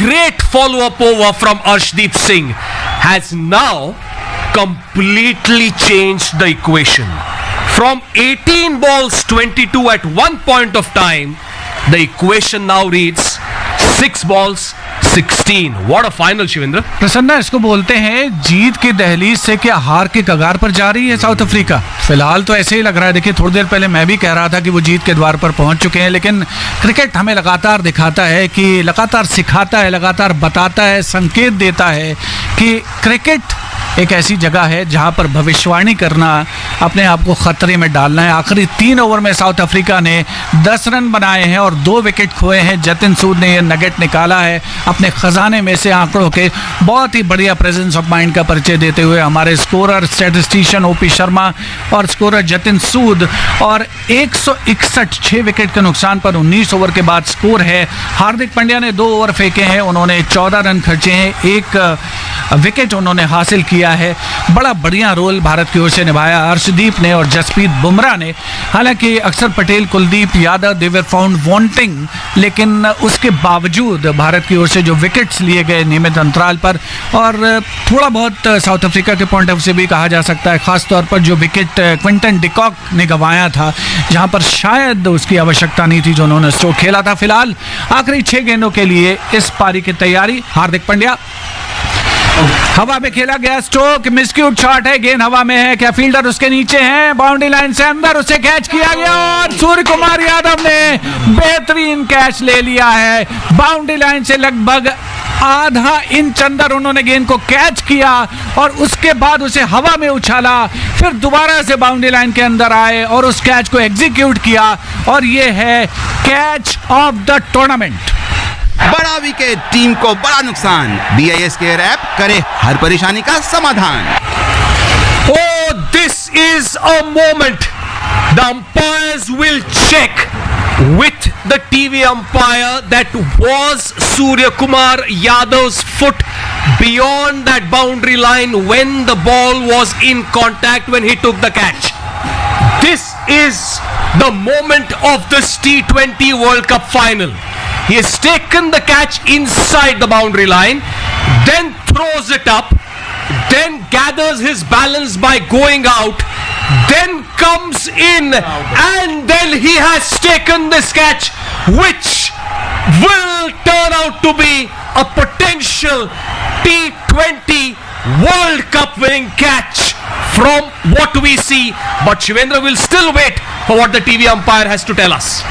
great follow-up over from Arshdeep Singh has now completely changed the equation. From 18 balls 22 at one point of time, the equation now reads 6 balls 16. What a final, Shivendra. Prasanna, इसको बोलते हैं जीत की दहलीज से क्या हार के कगार पर जा रही है साउथ अफ्रीका? फिलहाल तो ऐसे ही लग रहा है. देखिए, थोड़ी देर पहले मैं भी कह रहा था कि वो जीत के द्वार पर पहुंच चुके हैं, लेकिन क्रिकेट हमें लगातार दिखाता है कि लगातार सिखाता है, लगातार बताता है, संकेत देता है कि क्रिकेट एक ऐसी जगह है जहां पर भविष्यवाणी करना अपने आप को खतरे में डालना है. आखिरी 3 ओवर में साउथ अफ्रीका ने 10 रन बनाए हैं और 2 विकेट खोए हैं. जतिन सूद ने यह नगेट निकाला है अपने खजाने में से आंकड़ों के. बहुत ही बढ़िया प्रेजेंस ऑफ माइंड का परिचय देते हुए हमारे स्कोरर स्टैटिस्टिशियन ओपी शर्मा और स्कोरर जतिन सूद. और 161 6 विकेट के नुकसान पर 19 ओवर के बाद स्कोर है. हार्दिक पांड्या ने 2 ओवर फेंके हैं, उन्होंने 14 रन खर्चे हैं, 1 विकेट उन्होंने हासिल किया है. बड़ा बढ़िया रोल भारत की ओर से निभाया अर्शदीप ने और जसप्रीत बुमराह ने. हालांकि अक्षर पटेल, कुलदीप यादव, दे वर फाउंड वांटिंग, लेकिन उसके बावजूद भारत की ओर से जो विकेट्स लिए गए नियमित अंतराल पर, और थोड़ा बहुत साउथ अफ्रीका के पॉइंट ऑफ व्यू से भी कहा जा सकता है, खासतौर पर जो विकेट क्विंटन डिकॉक ने गंवाया था, जहां पर शायद उसकी आवश्यकता नहीं थी जो उन्होंने स्ट्रोक खेला था. फिलहाल आखिरी 6 गेंदों के लिए इस पारी की तैयारी. हार्दिक पांड्या, हवा में खेला गया स्ट्रोक, मिसक्यूट शॉट है, गेंद हवा में है, क्या फील्डर उसके नीचे है, बाउंड्री लाइन से अंदर, उसे कैच किया गया और सूर्य कुमार यादव ने बेहतरीन कैच ले लिया है. बाउंड्री लाइन से लगभग आधा इंच अंदर उन्होंने गेंद को कैच किया और उसके बाद उसे हवा में उछाला, फिर दोबारा से बाउंड्री लाइन के अंदर आए और उस कैच को एग्जीक्यूट किया. और ये है कैच ऑफ द टूर्नामेंट. बड़ा विकेट, टीम को बड़ा नुकसान. BIS केयर ऐप करे हर परेशानी का समाधान. Oh, this is a moment the umpires will check with the TV umpire that was Surya Kumar Yadav's foot beyond that boundary line when the ball was in contact when he took the catch. This is the moment of this T20 World Cup final. He has taken the catch inside the boundary line, then throws it up, then gathers his balance by going out, then comes in, and then he has taken this catch, which will turn out to be a potential T20 World Cup winning catch from what we see. But Shivendra will still wait for what the TV umpire has to tell us.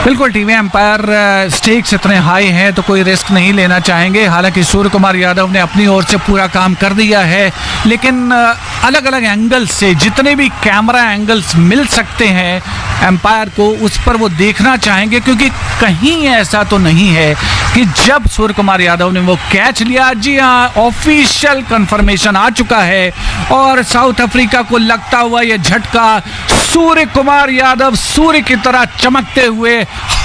बिल्कुल, TV empire stakes इतने high हैं तो कोई risk नहीं लेना चाहेंगे. हालांकि सूर्य कुमार यादव ने अपनी ओर से पूरा काम कर दिया है, लेकिन अलग अलग एंगल्स से जितने भी कैमरा एंगल्स मिल सकते हैं एम्पायर को, उस पर वो देखना चाहेंगे, क्योंकि कहीं ऐसा तो नहीं है कि जब सूर्य कुमार यादव ने वो कैच लिया. जी हाँ, ऑफिशियल कंफर्मेशन आ चुका है और साउथ अफ्रीका को लगता हुआ ये झटका, सूर्य कुमार यादव सूर्य की तरह चमकते हुए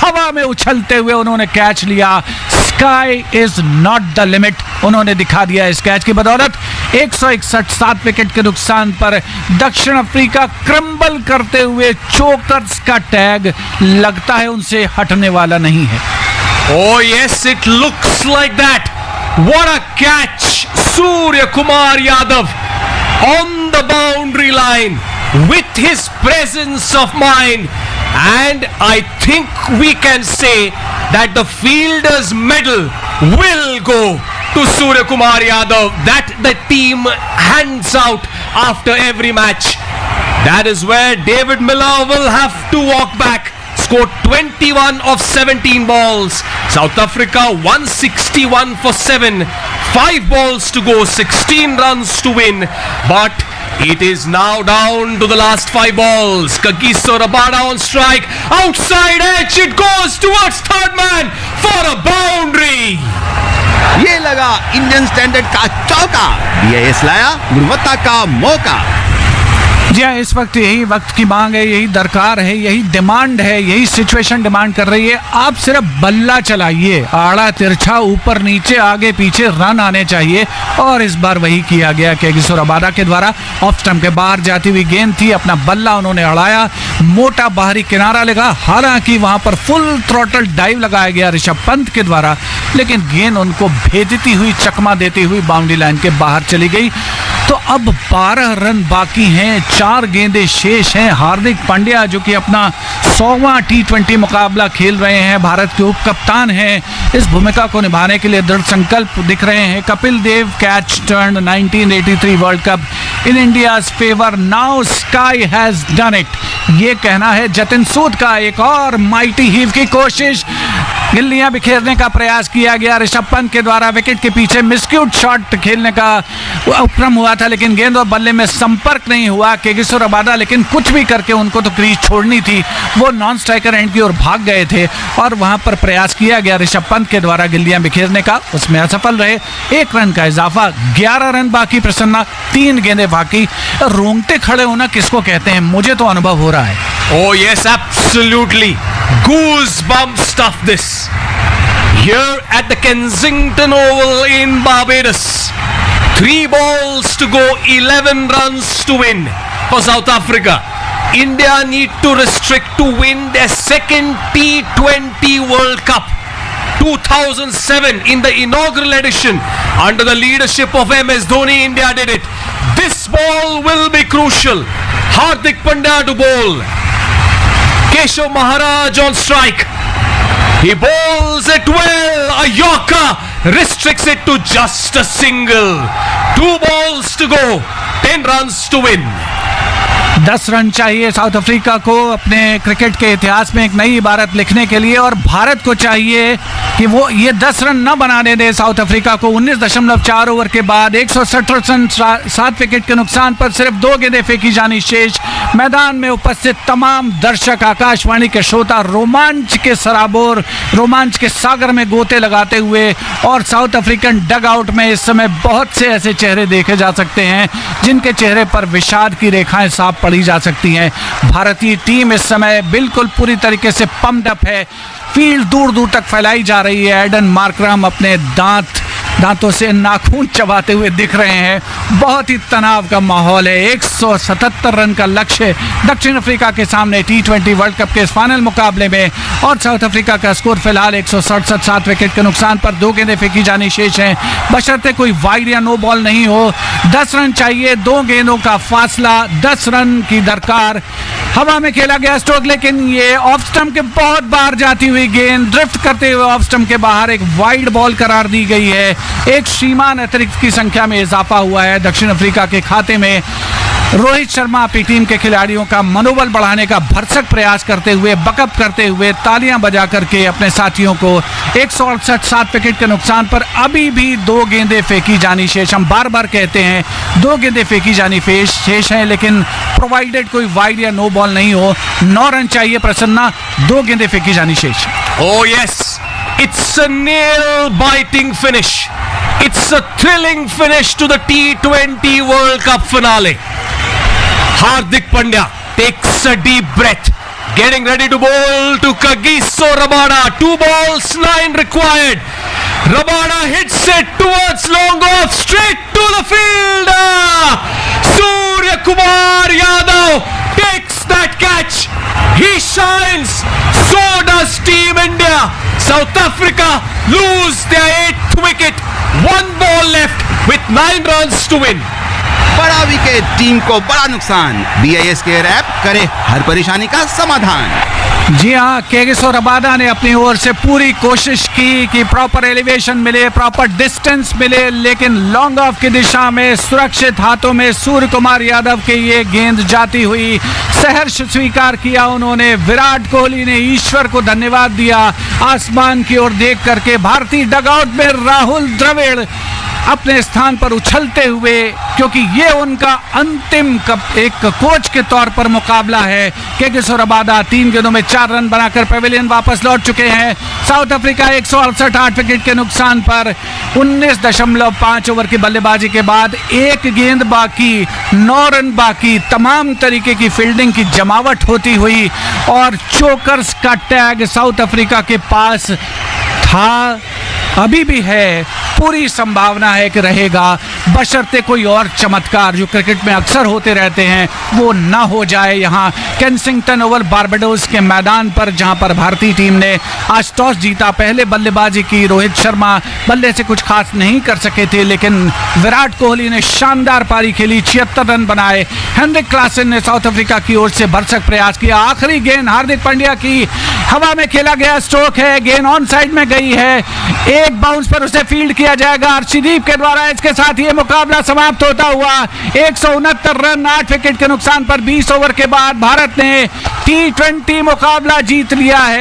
हवा में उछलते हुए उन्होंने कैच लिया. Sky is not the limit उन्होंने दिखा दिया इस कैच की बदौलत. 161 7 विकेट के नुकसान पर दक्षिण अफ्रीका क्रम्बल करते हुए चोकर्स का टैग लगता है उनसे हटने वाला नहीं है. Oh yes, it looks like that. What a catch! Surya Kumar Yadav on the boundary line with his presence of mind, and I think we can say that the fielder's medal will go to Surya Kumar Yadav, that the team hands out after every match. That is where David Miller will have to walk back. Scored 21 of 17 balls. South Africa 161 for 7. 5 balls to go, 16 runs to win. But it is now down to the last 5 balls. Kagiso Rabada on strike. Outside edge, it goes towards third man for a boundary. ये लगा Indian standard का चौका. BIS लाया गुणवत्ता का मौका. जी हाँ, इस वक्त यही वक्त की मांग है, यही दरकार है, यही डिमांड है, यही सिचुएशन डिमांड कर रही है। आप सिर्फ बल्ला चलाइए, आड़ा तिरछा, ऊपर नीचे, आगे पीछे रन आने चाहिए। और इस बार वही किया गया केगिसो रबाडा के द्वारा। ऑफ स्टंप के बाहर जाती हुई गेंद थी, अपना बल्ला उन्होंने अड़ाया, मोटा बाहरी किनारा लगा। हालांकि वहां पर फुल थ्रॉटल डाइव लगाया गया ऋषभ पंत के द्वारा, लेकिन गेंद उनको भेजती हुई, चकमा देती हुई बाउंड्री लाइन के बाहर चली गई। तो अब 12 रन बाकी हैं, 4 गेंदें शेष हैं। हार्दिक पांड्या जो कि अपना 100वां T20 मुकाबला खेल रहे हैं, भारत के उप कप्तान हैं, इस भूमिका को निभाने के लिए दृढ़ संकल्प दिख रहे हैं। Kapil Dev catch turn 1983 world cup in India's favour, now Sky has done it, ये कहना है जतिन सूद का। एक और माइटी हीव की कोशिश, गिल्लियां बिखेरने का प्रयास किया गया ऋषभ पंत के द्वारा। विकेट के पीछे मिसक्यूट शॉट खेलने का उपक्रम हुआ था, लेकिन गेंद और बल्ले में संपर्क नहीं हुआ। केगिसो रबाडा लेकिन कुछ भी करके उनको तो क्रीज छोड़नी थी, वो नॉन स्ट्राइकर एंड की ओर भाग गए थे और वहां पर प्रयास किया गया ऋषभ पंत के द्वारा गिल्लियां बिखेरने का, उसमें असफल रहे। 1 रन का इजाफा, 11 रन बाकी प्रसन्ना, 3 गेंदें बाकी। रोंगटे खड़े होना किसको कहते हैं, मुझे तो अनुभव हो रहा है। Oh yes, absolutely. Goosebump stuff this. Here at the Kensington Oval in Barbados. 3 balls to go, 11 runs to win for South Africa. India need to restrict to win their second T20 World Cup. 2007 in the inaugural edition under the leadership of MS Dhoni, India did it. This ball will be crucial. Hardik Pandya to bowl. Keshav Maharaj on strike. He bowls it well. A Yorker restricts it to just a single. 2 balls to go. 10 runs to win. 10 run चाहिए south Africa को अपने cricket के इतिहास में एक नई इबारत लिखने के लिए, और भारत को चाहिए कि वो ये 10 रन न बनाने दे साउथ अफ्रीका को। 19.4 ओवर के बाद 167 रन, 7 विकेट के नुकसान पर सिर्फ 2 गेंदें फेंकी जानी शेष। मैदान में उपस्थित तमाम दर्शक, आकाशवाणी के श्रोता रोमांच के सराबोर, रोमांच के सागर में गोते लगाते हुए, और साउथ अफ्रीकन डग आउट में इस समय बहुत से ऐसे चेहरे देखे जा सकते हैं जिनके चेहरे पर विषाद की रेखाएं साफ पड़ी जा सकती हैं। भारतीय टीम इस समय बिल्कुल पूरी तरीके से पम्प्ड अप है, फील्ड दूर दूर तक फैलाई जा रही है। एडन मार्करम अपने दांतों से नाखून चबाते हुए दिख रहे हैं। बहुत ही तनाव का माहौल है। 177 रन का लक्ष्य दक्षिण अफ्रीका के सामने T20 वर्ल्ड कप के इस फाइनल मुकाबले में, और साउथ अफ्रीका का स्कोर फिलहाल 167, 7 विकेट के नुकसान पर 2 गेंदें फेंकी जानी शेष हैं, बशर्ते कोई वाइड या नो बॉल नहीं हो। 10 रन चाहिए, 2 गेंदों का फासला, 10 रन की दरकार। हवा में खेला गया स्ट्रोक, लेकिन ये ऑफ स्टंप के बहुत बाहर जाती हुई गेंद ड्रिफ्ट करते हुए ऑफ स्टंप के बाहर एक वाइड बॉल करार दी गई है। एक श्रीमान अतिरिक्त की संख्या में इजाफा हुआ है दक्षिण अफ्रीका के खाते में। रोहित शर्मा अपनी टीम के खिलाड़ियों का मनोबल बढ़ाने का भरसक प्रयास करते हुए, बकअप करते हुए, तालियां बजा करके अपने साथियों को 168, 7 विकेट के नुकसान पर अभी भी 2 गेंदें फेंकी जानी शेष। हम बार बार कहते हैं 2 गेंदें फेंकी जानी शेष हैं, लेकिन प्रोवाइडेड कोई वाइड या नो बॉल नहीं हो। 9 रन चाहिए प्रसन्ना, 2 गेंदें फेंकी जानी शेष। Oh yes, it's a nail-biting finish. It's a thrilling finish to the T20 World Cup finale. Hardik Pandya takes a deep breath, getting ready to bowl to Kagiso Rabada. 2 balls, 9 required. Rabada hits it towards long off, straight to the fielder. Surya Kumar Yadav takes that catch. He shines. So does Team India. South Africa lose their 8th wicket. 1 ball left with 9 runs to win. बड़ा wicket, team को बड़ा नुकसान। BIS care app करे हर परेशानी का समाधान। जी हाँ, केगिसो Rabada ने अपनी ओर से पूरी कोशिश की कि प्रॉपर एलिवेशन मिले, प्रॉपर डिस्टेंस मिले, लेकिन लॉन्ग ऑफ की दिशा में सुरक्षित हाथों में सूर्य कुमार यादव के ये गेंद जाती हुई सहर्ष स्वीकार किया उन्होंने। विराट कोहली ने ईश्वर को धन्यवाद दिया आसमान की ओर देख करके। भारतीय डगआउट में राहुल द्रविड़ अपने स्थान पर उछलते हुए, क्योंकि ये उनका अंतिम एक कोच के तौर पर मुकाबला है। केगिसो रबादा 3 गेंदों में 4 रन बनाकर पेविलियन वापस लौट चुके हैं। साउथ अफ्रीका 168 8 विकेट के नुकसान पर 19.5 ओवर की बल्लेबाजी के बाद 1 गेंद बाकी, 9 रन बाकी, तमाम तरीके की फील्डिंग की जमावट होती हुई और चोकर्स का टैग साउथ अफ्रीका के पास था, अभी भी है, पूरी संभावना है कि रहेगा, बशर्ते कोई और चमत्कार जो क्रिकेट में अक्सर होते रहते हैं वो ना हो जाए। यहाँ केंसिंगटन ओवल बारबाडोस के मैदान पर, जहां पर भारतीय टीम ने आज टॉस जीता, पहले बल्लेबाजी की। रोहित शर्मा बल्ले से कुछ खास नहीं कर सके थे, लेकिन विराट कोहली ने शानदार पारी खेली, 76 रन बनाए। हेनरिक क्लासन ने साउथ अफ्रीका की ओर से भरसक प्रयास किया। आखिरी गेंद हार्दिक पांड्या की हवा में खेला गया स्ट्रोक है, गेंद ऑन साइड में गई है, एक बाउंस पर उसे फील्ड किया जाएगा अर्शदीप के द्वारा। इसके साथ ये मुकाबला समाप्त होता हुआ 169 रन 8 विकेट के नुकसान पर 20 ओवर के बाद भारत ने T20 मुकाबला जीत लिया है।